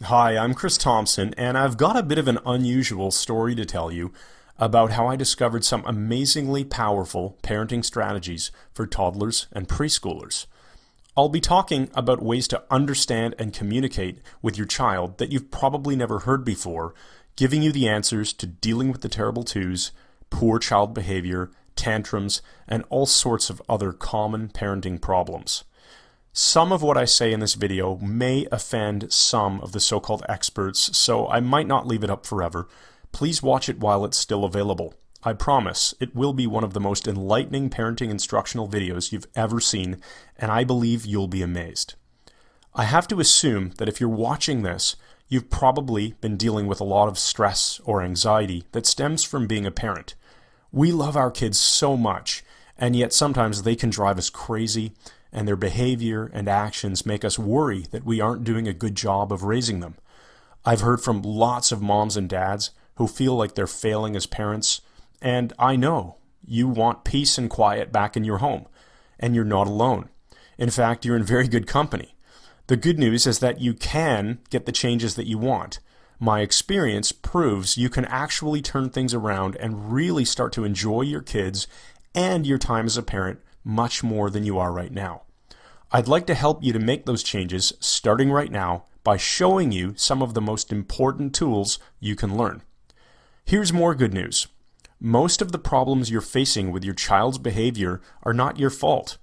Hi, I'm Chris Thompson, and I've got a bit of an unusual story to tell you about how I discovered some amazingly powerful parenting strategies for toddlers and preschoolers. I'll be talking about ways to understand and communicate with your child that you've probably never heard before, giving you the answers to dealing with the terrible twos, poor child behavior, tantrums, and all sorts of other common parenting problems. Some of what I say in this video may offend some of the so-called experts, so I might not leave it up forever. Please watch it while it's still available. I promise it will be one of the most enlightening parenting instructional videos you've ever seen, and I believe you'll be amazed. I have to assume that if you're watching this, you've probably been dealing with a lot of stress or anxiety that stems from being a parent. We love our kids so much, and yet sometimes they can drive us crazy, and their behavior and actions make us worry that we aren't doing a good job of raising them. I've heard from lots of moms and dads who feel like they're failing as parents, and I know you want peace and quiet back in your home, and you're not alone. In fact, you're in very good company. The good news is that you can get the changes that you want. My experience proves you can actually turn things around and really start to enjoy your kids and your time as a parent much more than you are right now. I'd like to help you to make those changes starting right now by showing you some of the most important tools you can learn. Here's more good news. Most of the problems you're facing with your child's behavior are not your fault.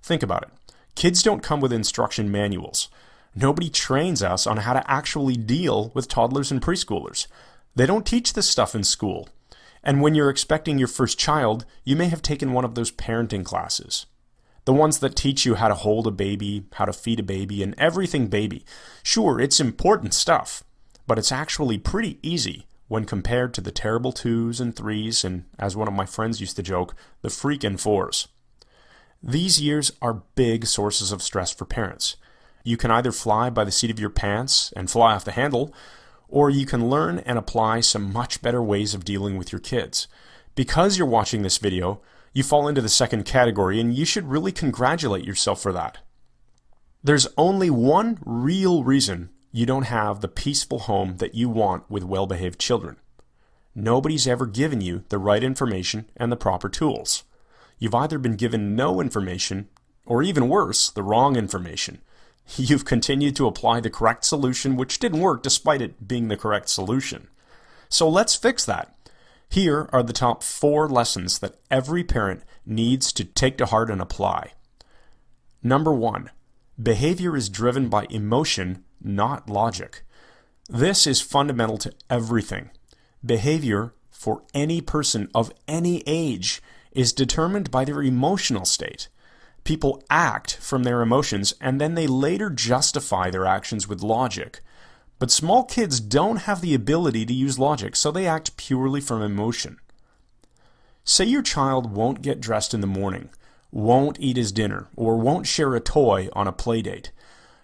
Think about it. Kids don't come with instruction manuals. Nobody trains us on how to actually deal with toddlers and preschoolers. They don't teach this stuff in school. And when you're expecting your first child, you may have taken one of those parenting classes. The ones that teach you how to hold a baby, how to feed a baby, and everything baby. Sure, it's important stuff, but it's actually pretty easy when compared to the terrible twos and threes and, as one of my friends used to joke, the freaking fours. These years are big sources of stress for parents. You can either fly by the seat of your pants and fly off the handle, or you can learn and apply some much better ways of dealing with your kids. Because you're watching this video, you fall into the second category, and you should really congratulate yourself for that. There's only one real reason you don't have the peaceful home that you want with well-behaved children. Nobody's ever given you the right information and the proper tools. You've either been given no information, or even worse, the wrong information. You've continued to apply the correct solution, which didn't work despite it being the correct solution. So let's fix that. Here are the top 4 lessons that every parent needs to take to heart and apply. Number 1, behavior is driven by emotion, not logic. This is fundamental to everything. Behavior for any person of any age is determined by their emotional state. People act from their emotions, and then they later justify their actions with logic. But small kids don't have the ability to use logic, so they act purely from emotion. Say your child won't get dressed in the morning, won't eat his dinner, or won't share a toy on a play date.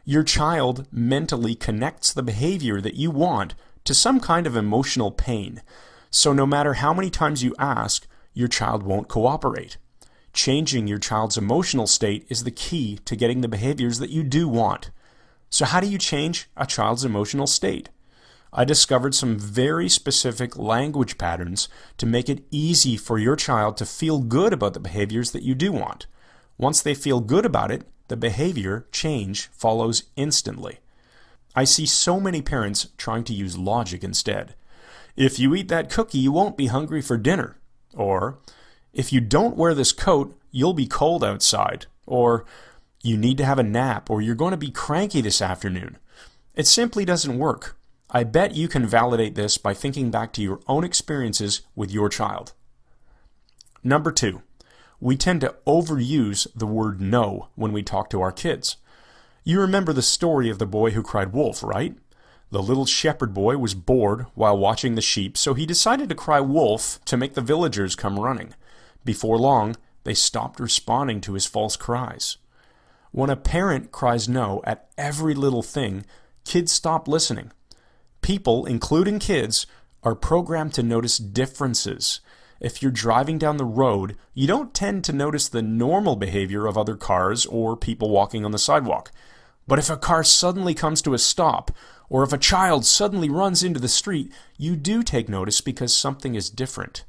Your child mentally connects the behavior that you want to some kind of emotional pain. So no matter how many times you ask, your child won't cooperate. Changing your child's emotional state is the key to getting the behaviors that you do want. So how do you change a child's emotional state? I discovered some very specific language patterns to make it easy for your child to feel good about the behaviors that you do want. Once they feel good about it, the behavior change follows instantly. I see so many parents trying to use logic instead. If you eat that cookie, you won't be hungry for dinner. Or, if you don't wear this coat, you'll be cold outside. Or, you need to have a nap, or you're going to be cranky this afternoon. It simply doesn't work. I bet you can validate this by thinking back to your own experiences with your child. Number 2, we tend to overuse the word no when we talk to our kids. You remember the story of the boy who cried wolf, right? The little shepherd boy was bored while watching the sheep, so he decided to cry wolf to make the villagers come running. Before long, they stopped responding to his false cries. When a parent cries no at every little thing, kids stop listening. People, including kids, are programmed to notice differences. If you're driving down the road, you don't tend to notice the normal behavior of other cars or people walking on the sidewalk. But if a car suddenly comes to a stop, Or if a child suddenly runs into the street, you do take notice because something is different.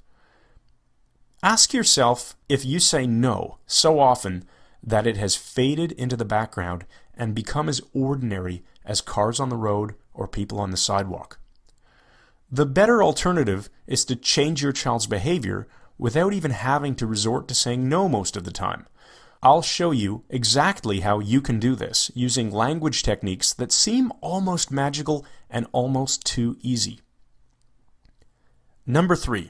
Ask yourself if you say no so often that it has faded into the background and become as ordinary as cars on the road or people on the sidewalk. The better alternative is to change your child's behavior without even having to resort to saying no most of the time. I'll show you exactly how you can do this using language techniques that seem almost magical and almost too easy. Number 3,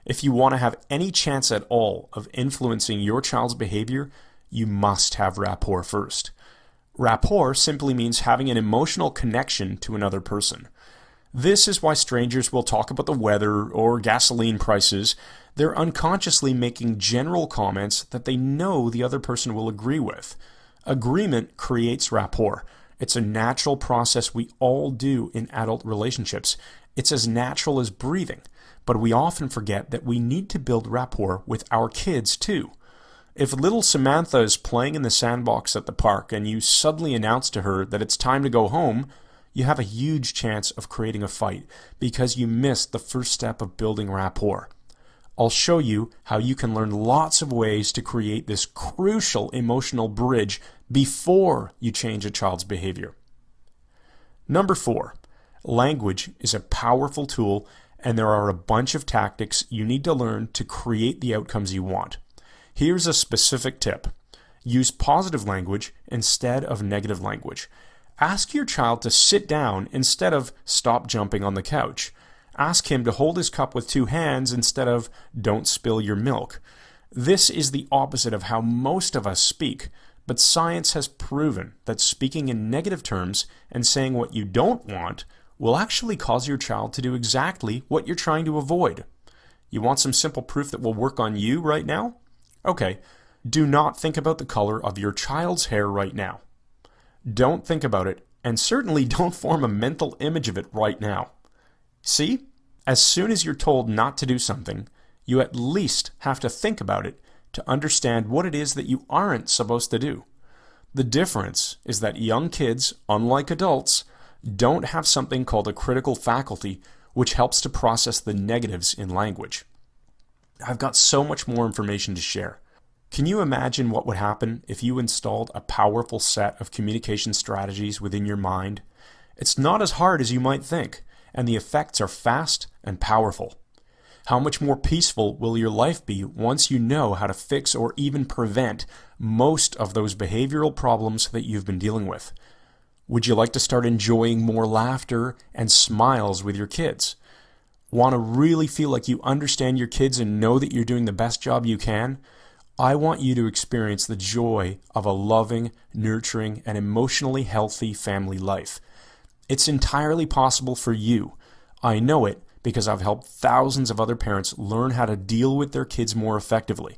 if you want to have any chance at all of influencing your child's behavior, you must have rapport first. Rapport simply means having an emotional connection to another person. This is why strangers will talk about the weather or gasoline prices. They're unconsciously making general comments that they know the other person will agree with. Agreement creates rapport. It's a natural process we all do in adult relationships. It's as natural as breathing, but we often forget that we need to build rapport with our kids too. If little Samantha is playing in the sandbox at the park and you suddenly announce to her that it's time to go home, you have a huge chance of creating a fight because you missed the first step of building rapport. I'll show you how you can learn lots of ways to create this crucial emotional bridge before you change a child's behavior. Number 4, language is a powerful tool, and there are a bunch of tactics you need to learn to create the outcomes you want. Here's a specific tip. Use positive language instead of negative language. Ask your child to sit down instead of stop jumping on the couch. Ask him to hold his cup with 2 hands instead of don't spill your milk. This is the opposite of how most of us speak, but science has proven that speaking in negative terms and saying what you don't want will actually cause your child to do exactly what you're trying to avoid. You want some simple proof that will work on you right now? Okay, do not think about the color of your child's hair right now. Don't think about it, and certainly don't form a mental image of it right now. See? As soon as you're told not to do something, you at least have to think about it to understand what it is that you aren't supposed to do. The difference is that young kids, unlike adults, don't have something called a critical faculty, which helps to process the negatives in language. I've got so much more information to share. Can you imagine what would happen if you installed a powerful set of communication strategies within your mind? It's not as hard as you might think, and the effects are fast and powerful. How much more peaceful will your life be once you know how to fix or even prevent most of those behavioral problems that you've been dealing with? Would you like to start enjoying more laughter and smiles with your kids? Want to really feel like you understand your kids and know that you're doing the best job you can? I want you to experience the joy of a loving, nurturing, and emotionally healthy family life. It's entirely possible for you. I know it because I've helped thousands of other parents learn how to deal with their kids more effectively.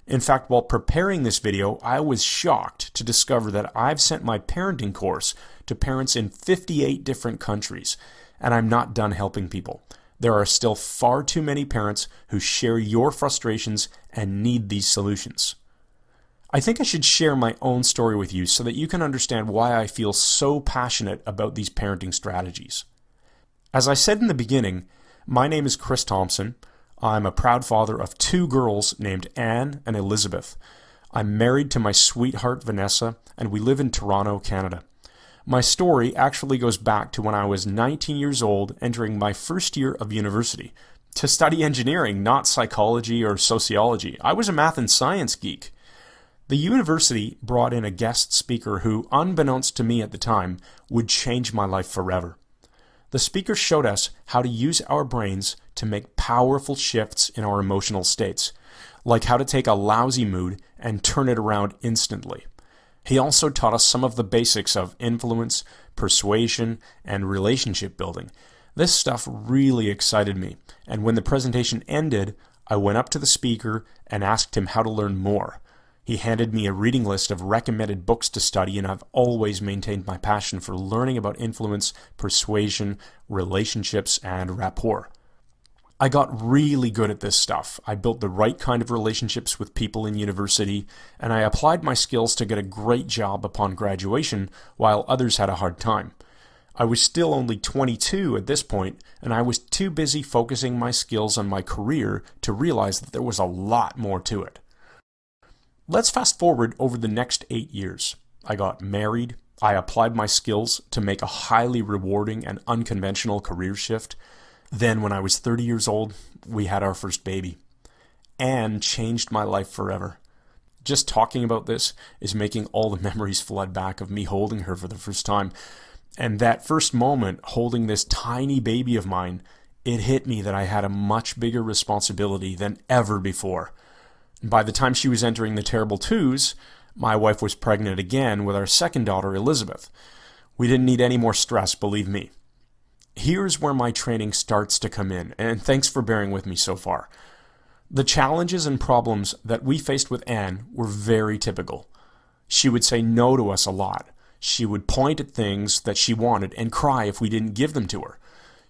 In fact, while preparing this video, I was shocked to discover that I've sent my parenting course to parents in 58 different countries, and I'm not done helping people. There are still far too many parents who share your frustrations and need these solutions. I think I should share my own story with you so that you can understand why I feel so passionate about these parenting strategies. As I said in the beginning, my name is Chris Thompson. I'm a proud father of 2 girls named Anne and Elizabeth. I'm married to my sweetheart Vanessa, and we live in Toronto, Canada. My story actually goes back to when I was 19 years old, entering my first year of university, to study engineering, not psychology or sociology. I was a math and science geek. The university brought in a guest speaker who, unbeknownst to me at the time, would change my life forever. The speaker showed us how to use our brains to make powerful shifts in our emotional states, like how to take a lousy mood and turn it around instantly. He also taught us some of the basics of influence, persuasion, and relationship building. This stuff really excited me, and when the presentation ended, I went up to the speaker and asked him how to learn more. He handed me a reading list of recommended books to study, and I've always maintained my passion for learning about influence, persuasion, relationships, and rapport. I got really good at this stuff. I built the right kind of relationships with people in university, and I applied my skills to get a great job upon graduation while others had a hard time. I was still only 22 at this point, and I was too busy focusing my skills on my career to realize that there was a lot more to it. Let's fast forward over the next 8 years. I got married, I applied my skills to make a highly rewarding and unconventional career shift. Then when I was 30 years old, we had our first baby. Anne changed my life forever. Just talking about this is making all the memories flood back of me holding her for the first time. And that first moment, holding this tiny baby of mine, it hit me that I had a much bigger responsibility than ever before. By the time she was entering the terrible twos, my wife was pregnant again with our second daughter, Elizabeth. We didn't need any more stress, believe me. Here's where my training starts to come in, and thanks for bearing with me so far. The challenges and problems that we faced with Anne were very typical. She would say no to us a lot. She would point at things that she wanted and cry if we didn't give them to her.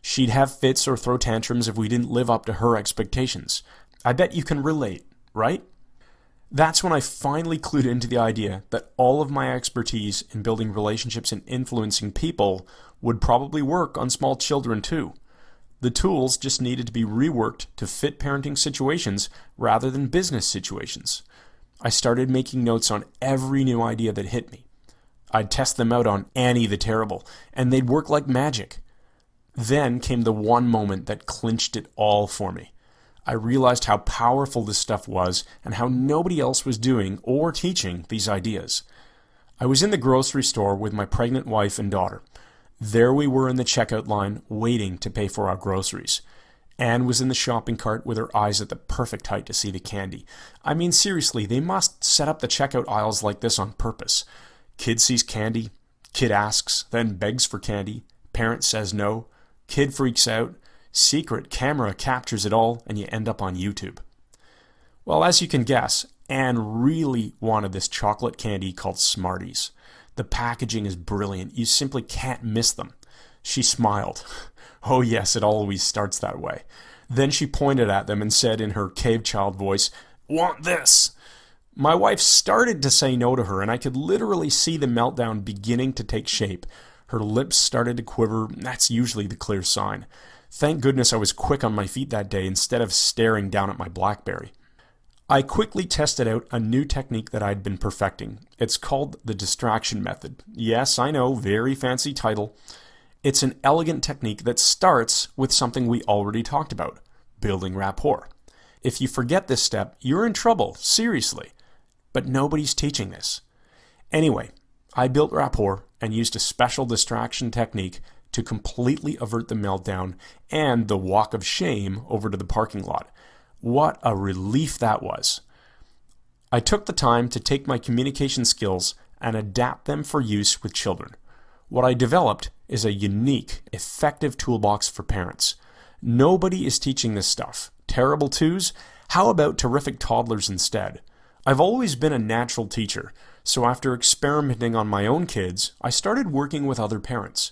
She'd have fits or throw tantrums if we didn't live up to her expectations. I bet you can relate, right? That's when I finally clued into the idea that all of my expertise in building relationships and influencing people would probably work on small children too. The tools just needed to be reworked to fit parenting situations rather than business situations. I started making notes on every new idea that hit me. I'd test them out on Annie the Terrible, and they'd work like magic. Then came the one moment that clinched it all for me. I realized how powerful this stuff was and how nobody else was doing or teaching these ideas. I was in the grocery store with my pregnant wife and daughter. There we were in the checkout line waiting to pay for our groceries. Anne was in the shopping cart with her eyes at the perfect height to see the candy. I mean, seriously, they must set up the checkout aisles like this on purpose. Kid sees candy, kid asks, then begs for candy, parent says no, kid freaks out, secret camera captures it all, and you end up on YouTube. Well, as you can guess, Anne really wanted this chocolate candy called Smarties. The packaging is brilliant. You simply can't miss them. She smiled. Oh yes, it always starts that way. Then she pointed at them and said in her cave child voice, "Want this?" My wife started to say no to her, and I could literally see the meltdown beginning to take shape. Her lips started to quiver. That's usually the clear sign. Thank goodness I was quick on my feet that day instead of staring down at my BlackBerry. I quickly tested out a new technique that I'd been perfecting. It's called the distraction method. Yes, I know, very fancy title. It's an elegant technique that starts with something we already talked about, building rapport. If you forget this step, you're in trouble, seriously. But nobody's teaching this. Anyway, I built rapport and used a special distraction technique to completely avert the meltdown and the walk of shame over to the parking lot. What a relief that was. I took the time to take my communication skills and adapt them for use with children. What I developed is a unique, effective toolbox for parents. Nobody is teaching this stuff. Terrible twos? How about terrific toddlers instead? I've always been a natural teacher, so after experimenting on my own kids, I started working with other parents.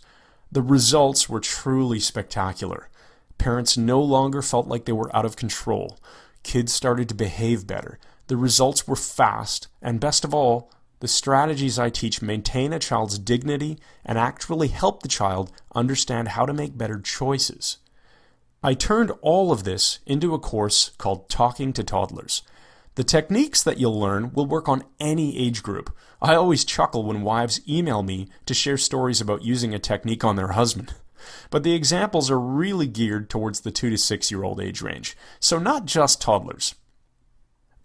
The results were truly spectacular. Parents no longer felt like they were out of control. Kids started to behave better. The results were fast, and best of all, the strategies I teach maintain a child's dignity and actually help the child understand how to make better choices. I turned all of this into a course called Talking to Toddlers. The techniques that you'll learn will work on any age group. I always chuckle when wives email me to share stories about using a technique on their husband. But the examples are really geared towards the 2 to 6-year-old age range, so not just toddlers.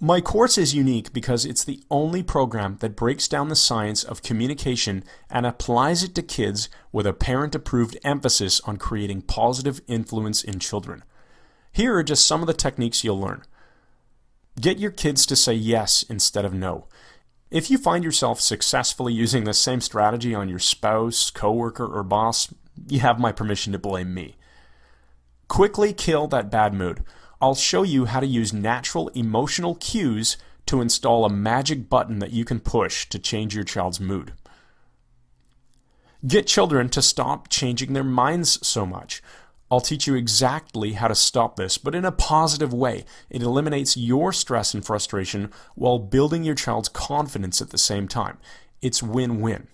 My course is unique because it's the only program that breaks down the science of communication and applies it to kids with a parent-approved emphasis on creating positive influence in children. Here are just some of the techniques you'll learn. Get your kids to say yes instead of no. If you find yourself successfully using the same strategy on your spouse, coworker, or boss, you have my permission to blame me. Quickly kill that bad mood. I'll show you how to use natural emotional cues to install a magic button that you can push to change your child's mood. Get children to stop changing their minds so much. I'll teach you exactly how to stop this, but in a positive way. It eliminates your stress and frustration while building your child's confidence at the same time. It's win-win.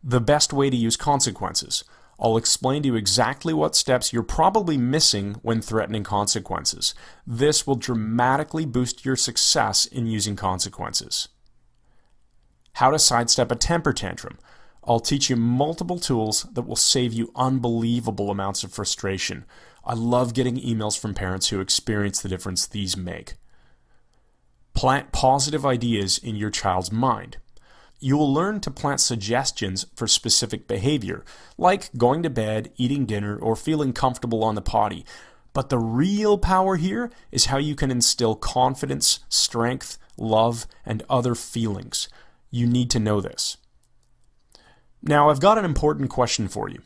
the best way to use consequences. I'll explain to you exactly what steps you're probably missing when threatening consequences. This will dramatically boost your success in using consequences. How to sidestep a temper tantrum. I'll teach you multiple tools that will save you unbelievable amounts of frustration. I love getting emails from parents who experience the difference these make. Plant positive ideas in your child's mind. You will learn to plant suggestions for specific behavior, like going to bed, eating dinner, or feeling comfortable on the potty. But the real power here is how you can instill confidence, strength, love, and other feelings. You need to know this. Now, I've got an important question for you.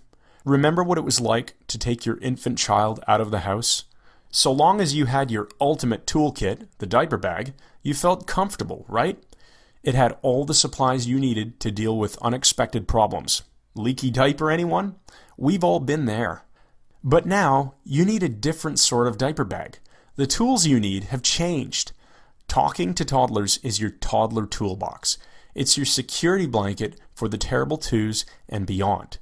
Remember what it was like to take your infant child out of the house? So long as you had your ultimate toolkit, the diaper bag, you felt comfortable, right? It had all the supplies you needed to deal with unexpected problems. Leaky diaper, anyone? We've all been there. But now, you need a different sort of diaper bag. The tools you need have changed. Talking to Toddlers is your toddler toolbox. It's your security blanket for the terrible twos and beyond.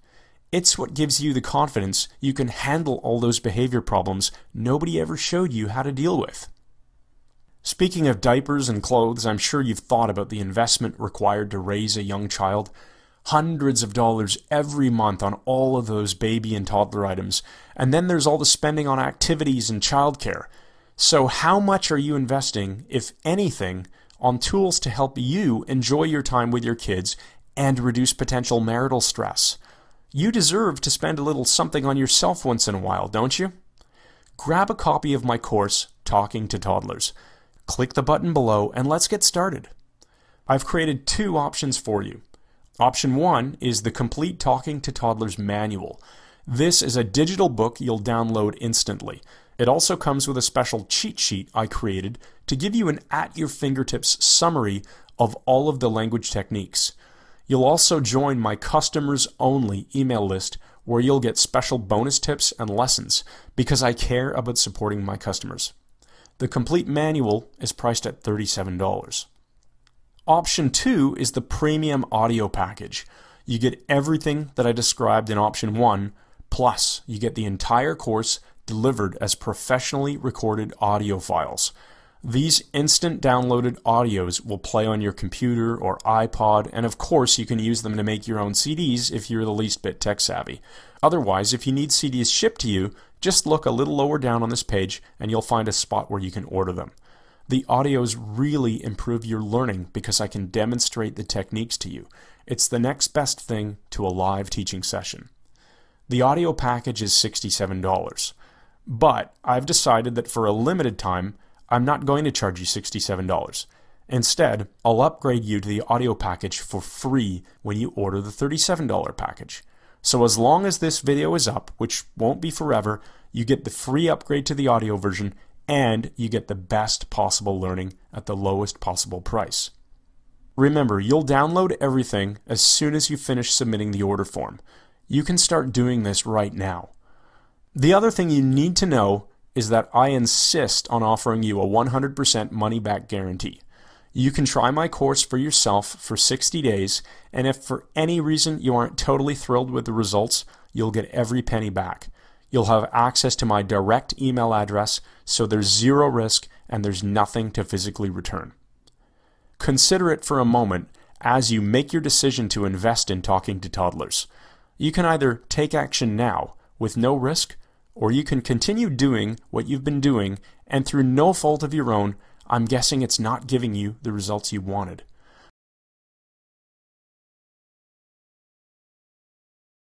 It's what gives you the confidence you can handle all those behavior problems nobody ever showed you how to deal with. Speaking of diapers and clothes, I'm sure you've thought about the investment required to raise a young child. Hundreds of dollars every month on all of those baby and toddler items. And then there's all the spending on activities and childcare. So how much are you investing, if anything, on tools to help you enjoy your time with your kids and reduce potential marital stress? You deserve to spend a little something on yourself once in a while, don't you? Grab a copy of my course, Talking to Toddlers. Click the button below and let's get started. I've created two options for you. Option 1 is the complete Talking to Toddlers manual. This is a digital book you'll download instantly. It also comes with a special cheat sheet I created to give you an at-your-fingertips summary of all of the language techniques. You'll also join my customers-only email list where you'll get special bonus tips and lessons because I care about supporting my customers. The complete manual is priced at $37. Option 2 is the premium audio package. You get everything that I described in option 1, plus you get the entire course delivered as professionally recorded audio files. These instant downloaded audios will play on your computer or iPod, and of course you can use them to make your own CDs if you're the least bit tech savvy. Otherwise, if you need CDs shipped to you, just look a little lower down on this page and you'll find a spot where you can order them. The audios really improve your learning because I can demonstrate the techniques to you. It's the next best thing to a live teaching session. The audio package is $67, but I've decided that for a limited time, I'm not going to charge you $67. Instead, I'll upgrade you to the audio package for free when you order the $37 package. So as long as this video is up, which won't be forever, you get the free upgrade to the audio version and you get the best possible learning at the lowest possible price. Remember, you'll download everything as soon as you finish submitting the order form. You can start doing this right now. The other thing you need to know is that I insist on offering you a 100% money-back guarantee. You can try my course for yourself for 60 days, and if for any reason you aren't totally thrilled with the results, you'll get every penny back. You'll have access to my direct email address, so there's zero risk and there's nothing to physically return. Consider it for a moment as you make your decision to invest in Talking to Toddlers. You can either take action now with no risk, or you can continue doing what you've been doing, and through no fault of your own, I'm guessing it's not giving you the results you wanted.